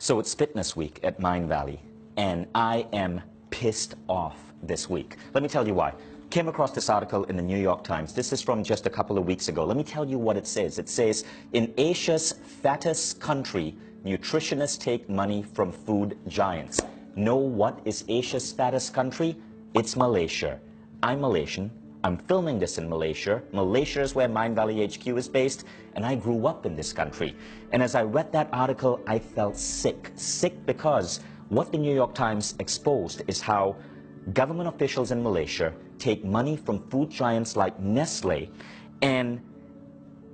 So it's fitness week at Mind Valley, and I am pissed off this week. Let me tell you why. Came across this article in the New York Times. This is from just a couple of weeks ago. Let me tell you what it says. It says, in Asia's fattest country, nutritionists take money from food giants. Know what is Asia's fattest country? It's Malaysia. I'm Malaysian. I'm filming this in Malaysia. Malaysia is where Mind Valley HQ is based, and I grew up in this country. And as I read that article, I felt sick. Sick because what the New York Times exposed is how government officials in Malaysia take money from food giants like Nestle and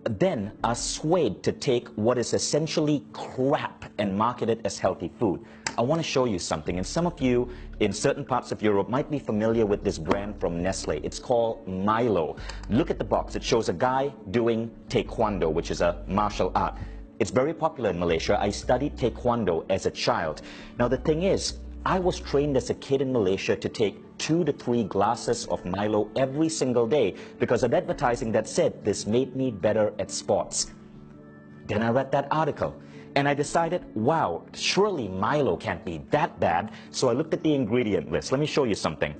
then are swayed to take what is essentially crap and market it as healthy food. I want to show you something, and some of you in certain parts of Europe might be familiar with this brand from Nestle. It's called Milo. Look at the box. It shows a guy doing taekwondo, which is a martial art. It's very popular in Malaysia. I studied taekwondo as a child. Now the thing is, I was trained as a kid in Malaysia to take 2 to 3 glasses of Milo every single day because of advertising that said this made me better at sports. Then I read that article and I decided, wow, surely Milo can't be that bad. So I looked at the ingredient list. Let me show you something.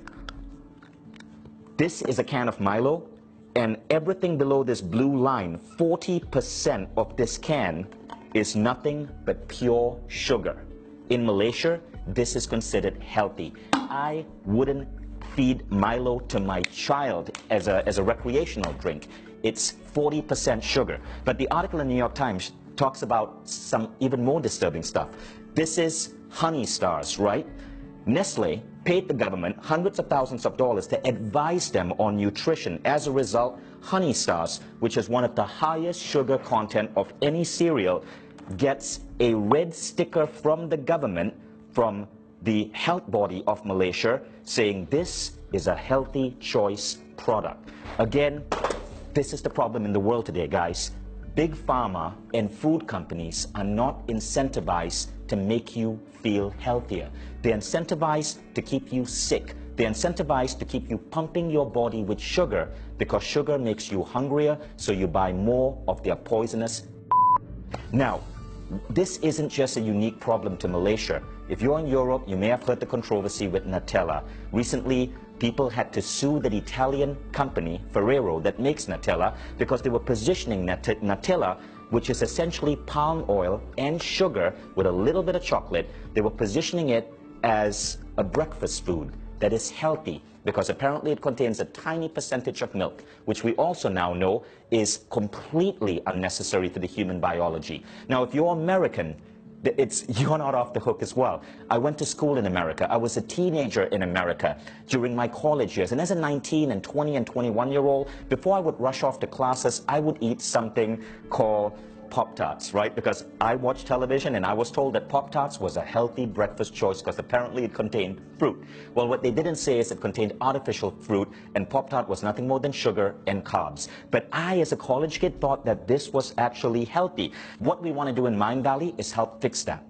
This is a can of Milo, and everything below this blue line, 40% of this can is nothing but pure sugar. In Malaysia, this is considered healthy. I wouldn't feed Milo to my child as a recreational drink. It's 40% sugar. But the article in the New York Times talks about some even more disturbing stuff. This is Honey Stars, right? Nestle paid the government hundreds of thousands of dollars to advise them on nutrition. As a result, Honey Stars, which is one of the highest sugar content of any cereal, gets a red sticker from the government, from the health body of Malaysia, saying this is a healthy choice product. Again, this is the problem in the world today, guys. Big pharma and food companies are not incentivized to make you feel healthier. They're incentivized to keep you sick. They're incentivized to keep you pumping your body with sugar because sugar makes you hungrier, so you buy more of their poisonous. Now, this isn't just a unique problem to Malaysia. If you're in Europe, you may have heard the controversy with Nutella. Recently, people had to sue the Italian company, Ferrero, that makes Nutella, because they were positioning Nutella, which is essentially palm oil and sugar with a little bit of chocolate. They were positioning it as a breakfast food that is healthy, because apparently it contains a tiny percentage of milk, which we also now know is completely unnecessary to the human biology. Now, if you're American, you're not off the hook as well. I went to school in America. I was a teenager in America during my college years. And as a 19 and 20 and 21-year-old, before I would rush off to classes, I would eat something called Pop-Tarts, right? Because I watched television and I was told that Pop-Tarts was a healthy breakfast choice because apparently it contained fruit. Well, what they didn't say is it contained artificial fruit, and Pop-Tart was nothing more than sugar and carbs. But I, as a college kid, thought that this was actually healthy. What we want to do in Mind Valley is help fix that.